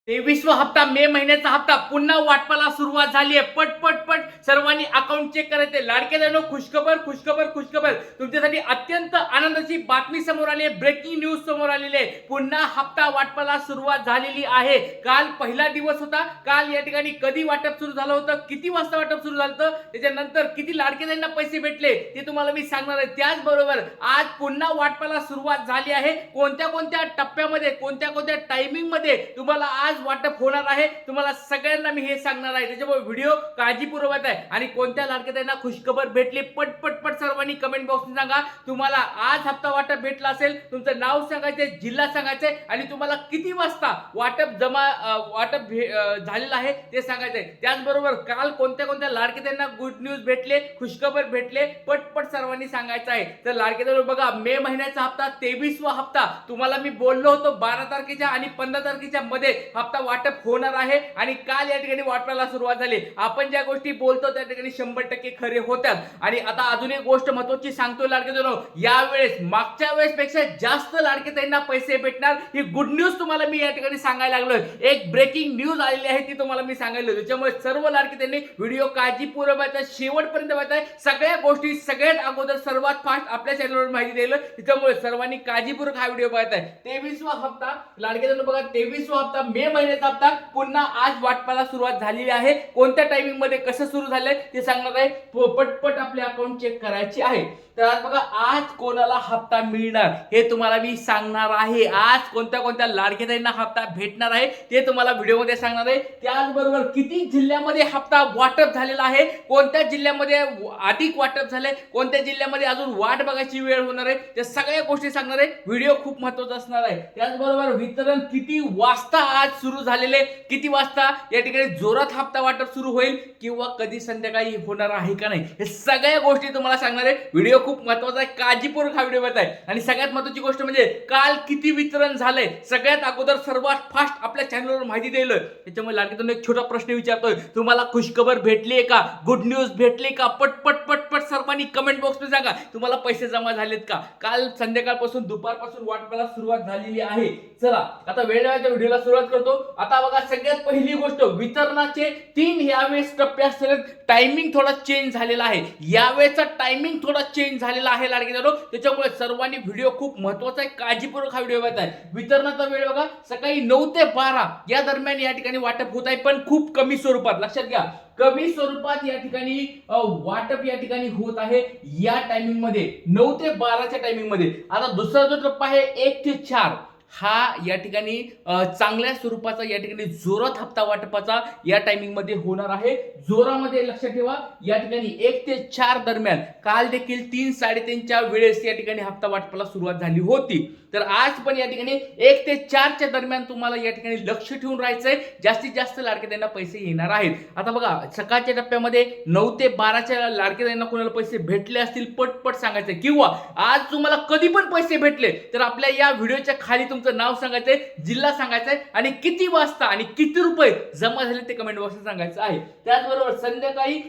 23वा हप्ता मे महिन्याचा हप्ता पुन्हा वाटपाला सुरुवात झाली आहे. पट पट पट सर्वांनी अकाउंट चेक करायचे. लाडके बहिणींनो, खुशखबर खुशखबर खुशखबर, तुमच्यासाठी अत्यंत आनंदाची बातमी समोर आली आहे. ब्रेकिंग न्यूज समोर आलेली आहे. पुन्हा हप्ता वाटपाला सुरुवात झालेली आहे. काल पहिला दिवस होता. काल या ठिकाणी कधी वाटप सुरू झालं होतं, किती वाजता वाटप सुरू झालं होतं, त्याच्यानंतर किती लाडके बहिणींना पैसे भेटले ते तुम्हाला मी सांगणार आहे. त्याचबरोबर आज पुन्हा वाटपाला सुरुवात झाली आहे. कोणत्या कोणत्या टप्प्यामध्ये, कोणत्या कोणत्या टायमिंग मध्ये तुम्हाला आज वाटप होणार आहे, तुम्हाला सगळ्यांना मी हे सांगणार आहे. त्याच्यामुळे व्हिडिओ काळजीपूर्वक आहे. आणि कोणत्या लाडक्यांना खुशखबर भेटली पट पट पट सर्वांनी कमेंट बॉक्स मध्ये सांगा. तुम्हाला आज हप्ता वाटप भेटला असेल, तुमचं नाव सांगायचे, जिल्हा सांगायचे आणि तुम्हाला किती वाजता वाटप झालेलं आहे ते सांगायचंय. त्याचबरोबर काल कोणत्या कोणत्या लाडक्यांना गुड न्यूज भेटले, खुशखबर भेटले, पटपट सर्वांनी सांगायचं आहे. तर लाडके बघा, मे महिन्याचा हप्ता 23वा हप्ता तुम्हाला मी बोललो होतो 12 तारखेच्या आणि 15 तारखेच्या मध्ये हप्ता वाटप होणार आहे. आणि काल या ठिकाणी वाटपाला सुरुवात झाली. आपण ज्या गोष्टी बोलतो त्या ठिकाणी 100% खरे होतात. आणि आता अजून एक गोष्ट महत्त्वाची सांगतोय लाडकेजनो, यावेळेस मागच्या वेळेस पेक्षा जास्त लाडकेताईंना पैसे भेटणार. ही गुड न्यूज तुम्हाला मी या ठिकाणी सांगायला लागलोय. एक ब्रेकिंग न्यूज आलेली आहे, ती तुम्हाला मी सांगायला. त्याच्यामुळे सर्व लाडकेताईंनी व्हिडिओ काळजीपूर्वक बघायचा, शेवटपर्यंत बघायचा. सगळ्या गोष्टी सगळ्यात अगोदर सर्वात फास्ट आपल्या चॅनलवर माहिती द्यायला. त्याच्यामुळे सर्वांनी काळजीपूर्वक हा व्हिडिओ बघायचा आहे. 23वा हप्ता लाडकेजनो बघा, 23वा हप्ता मे महिन्याचा हप्ता पुन्हा आज वाटपाला सुरुवात झालेली आहे. कोणत्या टायमिंग मध्ये कसं सुरू झालंय ते सांगणार आहे. पटपट आपले अकाउंट चेक करायचे आहे. तर आज बघा, आज कोणाला हप्ता मिळणार हे तुम्हाला मी सांगणार आहे. आज कोणत्या कोणत्या लाडकेताईंना हप्ता भेटणार आहे ते तुम्हाला व्हिडिओमध्ये सांगणार आहे. त्याचबरोबर किती जिल्ह्यामध्ये हप्ता वाटप झालेला आहे, कोणत्या जिल्ह्यामध्ये अधिक वाटप झाले, कोणत्या जिल्ह्यामध्ये अजून वाट बघायची वेळ होणार आहे, त्या सगळ्या गोष्टी सांगणार आहे. व्हिडिओ खूप महत्त्वाचा असणार आहे. त्याचबरोबर वितरण किती वाजता आज सुरू झालेले, किती वाजता या ठिकाणी जोरात हप्ता वाटप सुरू होईल किंवा कधी संध्याकाळी होणार आहे का नाही, हे सगळ्या गोष्टी तुम्हाला सांगणार आहे. व्हिडिओ खूप महत्त्वाचा आहे, काळजीपूर्वक हा व्हिडिओ बघताय. आणि सगळ्यात महत्त्वाची गोष्ट म्हणजे काल किती वितरण झालंय सगळ्यात अगोदर सर्वात फास्ट आपल्या चॅनलवर माहिती द्यायला. त्याच्यामुळे लाडकेताईंना एक छोटा प्रश्न विचारतोय, तुम्हाला खुशखबर भेटली का, गुड न्यूज भेटली का? पटपट पटपट सर्वांनी कमेंट बॉक्स मध्ये सांगा. तुम्हाला पैसे जमा झालेत का? काल संध्याकाळपासून दुपारपासून वाटपाला सुरुवात झालेली आहे. चला आता वेळेच्या व्हिडिओला सुरुवात करतो. आता बघा, सगळ्यात पहिली गोष्ट, वितरणाचे 3 यावेळेस टप्पे असतात. टायमिंग थोडा चेंज झालेला आहे. यावेळेचा टायमिंग थोडा चेंज झालेला आहे लाडकेदारो. त्याच्यामुळे सर्वांनी व्हिडिओ खूप महत्त्वाचा आहे, काळजीपूर्वक हा व्हिडिओ बघताय. वितरणाचा वेळ बघा, सकाळी 9 ते 12 या दरम्यान या ठिकाणी वाटप होत आहे, पण खूप कमी स्वरूपात. लक्षात घ्या, कमी स्वरूपात या ठिकाणी वाटप या ठिकाणी होत आहे. या टायमिंग मध्ये 9 ते 12च्या टायमिंग मध्ये. आता दुसरा जो टप्पा आहे 1 ते 4, हा या ठिकाणी चांगल्या स्वरूपाचा या ठिकाणी जोरात हप्ता वाटपाचा या टायमिंग मध्ये होणार आहे. जोरामध्ये लक्षात ठेवा, या ठिकाणी 1 ते 4 दरम्यान काल देखील 3-3:30च्या वेळेस या ठिकाणी हप्ता वाटपाला सुरुवात झाली होती. तर आज पण या ठिकाणी 1 ते 4च्या दरम्यान तुम्हाला या ठिकाणी लक्ष ठेवून राहायचंय. जास्तीत जास्त लाडकेताईंना पैसे येणार आहेत. आता बघा, सकाळच्या टप्प्यामध्ये 9 ते 12च्या लाडकेताईंना कोणाला पैसे भेटले असतील पटपट सांगायचे, किंवा आज तुम्हाला कधी पण पैसे भेटले तर आपल्या या व्हिडिओच्या खाली तुमचं नाव सांगायचंय, जिल्हा सांगायचंय आणि किती वाजता आणि किती रुपये जमा झाले ते कमेंट बॉक्समध्ये सांगायचं आहे. त्याचबरोबर संध्याकाळी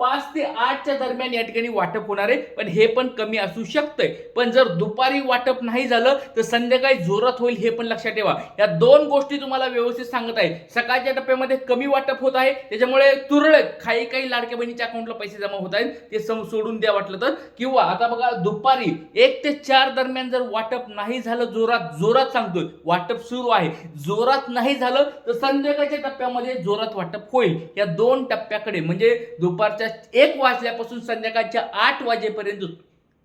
5 ते 8च्या दरम्यान या ठिकाणी वाटप होणार आहे, पण हे पण कमी असू शकतंय. पण जर दुपारी वाटप नाही झालं तर संध्याकाळी जोरात होईल, हे पण लक्षात ठेवा. या 2 गोष्टी तुम्हाला व्यवस्थित सांगत आहे. सकाळच्या टप्प्यामध्ये कमी वाटप होत आहे, त्याच्यामुळे तुरळक काही लाडक्या बहिणीच्या अकाउंटला पैसे जमा होत आहेत, ते सोडून द्या वाटलं तर. किंवा आता बघा, दुपारी 1 ते 4 दरम्यान जर वाटप नाही झालं, जोरात सांगतोय वाटप सुरू आहे, जोरात नाही झालं तर संध्याकाळच्या टप्प्यामध्ये जोरात वाटप होईल. या 2 टप्प्याकडे म्हणजे दुपारच्या 1 वाजल्यापासून संध्याकाळच्या 8 वाजेपर्यंत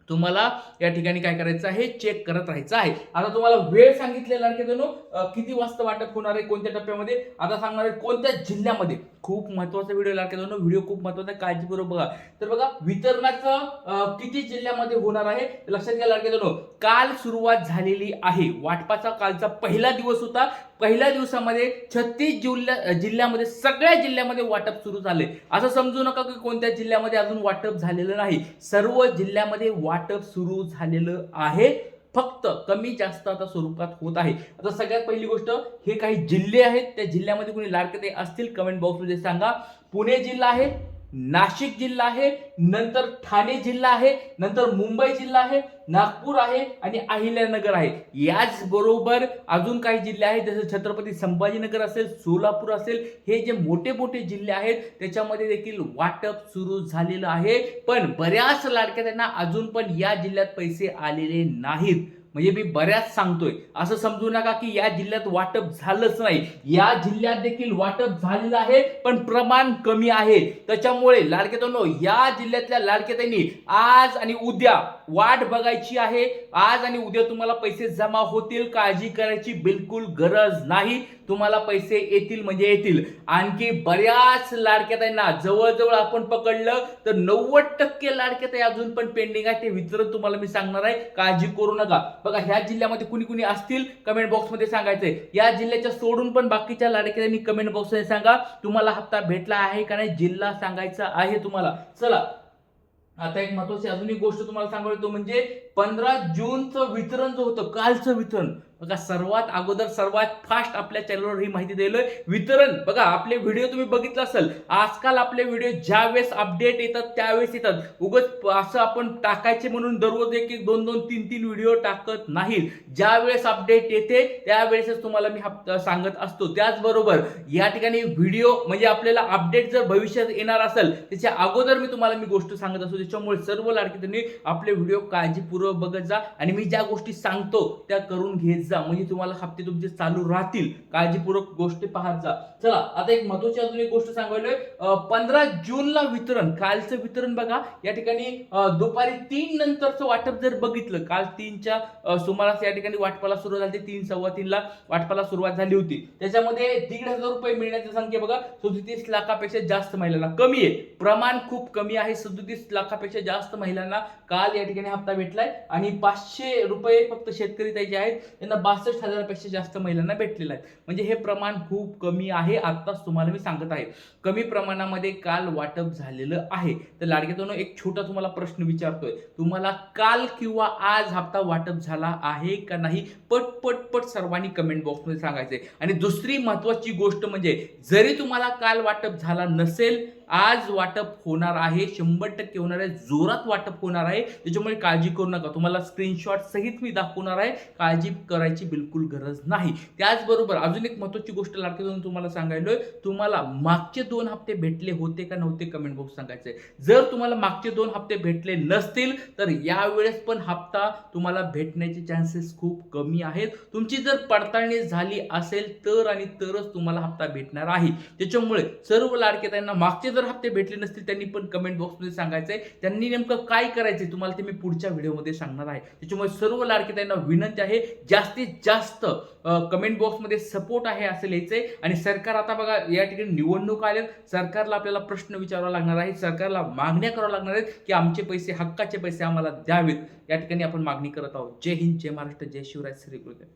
तुम्हाला या ठिकाणी काय करायचं आहे, चेक करत राहायचं आहे. आता तुम्हाला वेळ सांगितलेला आहे, किती वाजता वाटप होणार आहे, कोणत्या टप्प्यामध्ये. आता सांगणार आहे कोणत्या जिल्ह्यामध्ये. खूप महत्त्वाचा व्हिडिओ लाडकेदारांनो, व्हिडिओ खूप महत्त्वाचा आहे, काळजीपूर्वक बघा. तर बघा, वितरणाचं किती जिल्ह्यामध्ये होणार आहे लक्षात घ्या लाडकेदारांनो. काल सुरुवात झालेली आहे वाटपाचा. कालचा पहिला दिवस होता. पहिल्या दिवसामध्ये 36 जिल्ह्यामध्ये, सगळ्या जिल्ह्यामध्ये वाटप सुरू झाले. असं समजू नका की कोणत्या जिल्ह्यामध्ये अजून वाटप झालेलं नाही. सर्व जिल्ह्यामध्ये वाटप सुरू झालेलं आहे, फक्त कमी जास्त आता स्वरूपात होत आहे. आता सगळ्यात पहिली गोष्ट, हे काही जिल्हे आहेत, त्या जिल्ह्यामध्ये कोणी लाडके असतील कमेंट बॉक्समध्ये सांगा. पुणे जिल्हा आहे, नाशिक जिल्हा आहे, नंतर ठाणे जिल्हा आहे, नंतर मुंबई जिल्हा आहे, नागपूर आहे आणि अहिल्यानगर आहे. याच बरोबर अजून काही जिल्हे आहेत जसं छत्रपती संभाजीनगर असेल, सोलापूर असेल, हे जे मोठे मोठे जिल्हे आहेत त्याच्यामध्ये देखील वाटप सुरू झालेलं आहे. पण बऱ्याच लाडक्या त्यांना अजून पण या जिल्ह्यात पैसे आलेले नाहीत. म्हणजे मी बऱ्याच सांगतोय, असं समजू नका की या जिल्ह्यात वाटप झालंच नाही. या जिल्ह्यात देखील वाटप झालेलं आहे, पण प्रमाण कमी आहे. त्याच्यामुळे लाडकेतांनो, या जिल्ह्यातल्या लाडकेतांनी आज आणि उद्या वाट बघायची आहे. आज आणि उद्या तुम्हाला पैसे जमा होतील, काळजी करायची बिलकुल गरज नाही. तुम्हाला पैसे येतील म्हणजे येतील. आणखी बऱ्याच लाडक्याताईंना जवळजवळ आपण पकडलं तर 90% लाडक्याताई अजून पण पेंडिंग आहे. ते वितरण तुम्हाला मी सांगणार आहे, काळजी करू नका. बघा, ह्या जिल्ह्यामध्ये कुणी कुणी असतील कमेंट बॉक्स मध्ये सांगायचंय. या जिल्ह्याच्या सोडून पण बाकीच्या लाडक्यांनी कमेंट बॉक्स मध्ये सांगा तुम्हाला हप्ता भेटला आहे का नाही, जिल्हा सांगायचा आहे तुम्हाला. चला, आता एक महत्वाची अजून एक गोष्ट तुम्हाला सांगायचं म्हणजे 15 जूनचं वितरण जो होतं, कालचं वितरण बघा, सर्वात अगोदर सर्वात फास्ट आपल्या चॅनलवर ही माहिती द्यायलोय. वितरण बघा, आपले व्हिडिओ तुम्ही बघितलं असेल, आजकाल आपले व्हिडिओ ज्या वेळेस अपडेट येतात त्यावेळेस येतात. उगाच असं आपण टाकायचे म्हणून दररोज एक एक 2-2, 3-3 व्हिडिओ टाकत नाही. ज्या वेळेस अपडेट येते त्यावेळेसच तुम्हाला मी सांगत असतो. त्याचबरोबर या ठिकाणी व्हिडिओ म्हणजे आपल्याला अपडेट जर भविष्यात येणार असेल त्याच्या अगोदर मी तुम्हाला गोष्ट सांगत असतो. त्याच्यामुळे सर्व लाडक्यांनी आपले व्हिडिओ काळजीपूर्वक बघत जा आणि मी ज्या गोष्टी सांगतो त्या करून घेत जा, म्हणजे तुम्हाला हप्ते तुमचे चालू राहतील. काळजीपूर्वक गोष्टी पाहत जा. चला, आता एक महत्त्वाची अजून एक गोष्ट सांगायलोय. 15 जूनला वितरण, कालचं वितरण बघा, या ठिकाणी दुपारी 3 नंतरचं वाटप जर बघितलं, काल 3च्या सुमारास या ठिकाणी वाटपाला सुरुवात झाली. 3-3:15 वाटपाला सुरुवात झाली होती. त्याच्यामध्ये 1,500 रुपये मिळण्याची संख्या बघा 37 लाखापेक्षा जास्त महिलांना, कमी आहे, प्रमाण खूप कमी आहे. 37 लाखापेक्षा जास्त महिलांना काल या ठिकाणी हप्ता भेटलाय आणि 500 रुपये फक्त शेतकरी ताई आहेत त्यांना 62,000 पेक्षा जास्त महिलांना भेटलेला आहे. म्हणजे हे प्रमाण खूप कमी आहे. आताच तुम्हाला मी सांगत आहे, कमी प्रमाणामध्ये काल वाटप झालेलं आहे. तर लाडक्यातून एक छोटा तुम्हाला प्रश्न विचारतोय, तुम्हाला काल किंवा आज हप्ता वाटप झाला आहे का नाही? पट पट पट सर्वांनी कमेंट बॉक्स मध्ये सांगायचंय. आणि दुसरी महत्वाची गोष्ट म्हणजे, जरी तुम्हाला काल वाटप झाला नसेल, आज वाटप होणार आहे, 100% होणार आहे, जोरात वाटप होणार आहे. त्याच्यामुळे काळजी करू नका. तुम्हाला स्क्रीनशॉट सहित मी दाखवणार आहे, काळजी करायची बिलकुल गरज नाही. त्याचबरोबर अजून एक महत्त्वाची गोष्ट लाडक्यातून तुम्हाला सांगायलोय, तुम्हाला मागचे 2 हप्ते भेटले होते का नव्हते कमेंट बॉक्स सांगायचंय. जर तुम्हाला मागचे 2 हप्ते भेटले नसतील तर यावेळेस पण हप्ता तुम्हाला भेटण्याचे चान्सेस खूप कमी आहेत. तुमची जर पडताळणी झाली असेल तर आणि तरच तुम्हाला हप्ता भेटणार आहे. त्याच्यामुळे सर्व लाडक्याताईंना मागचे जर हप्ते भेटले नसतील त्यांनी पण कमेंट बॉक्स मध्ये सांगायचंय. त्यांनी नेमकं काय करायचंय तुम्हाला ते मी पुढच्या व्हिडिओमध्ये सांगणार आहे. त्याच्यामुळे सर्व लाडक्याताईंना विनंती आहे, जास्तीत जास्त कमेंट बॉक्स मध्ये सपोर्ट आहे असं लिहायचंय. आणि सरकार, आता बघा या ठिकाणी निवडणूक आल्या, सरकारला आपल्याला प्रश्न विचारावा लागणार आहे, सरकारला मागण्या कराव्या लागणार आहेत की आमचे पैसे, हक्काचे पैसे आम्हाला द्यावेत. या ठिकाणी आपण मागणी करत आहोत. जय हिंद, जय महाराष्ट्र, जय शिवराय, श्री गुरुदेव.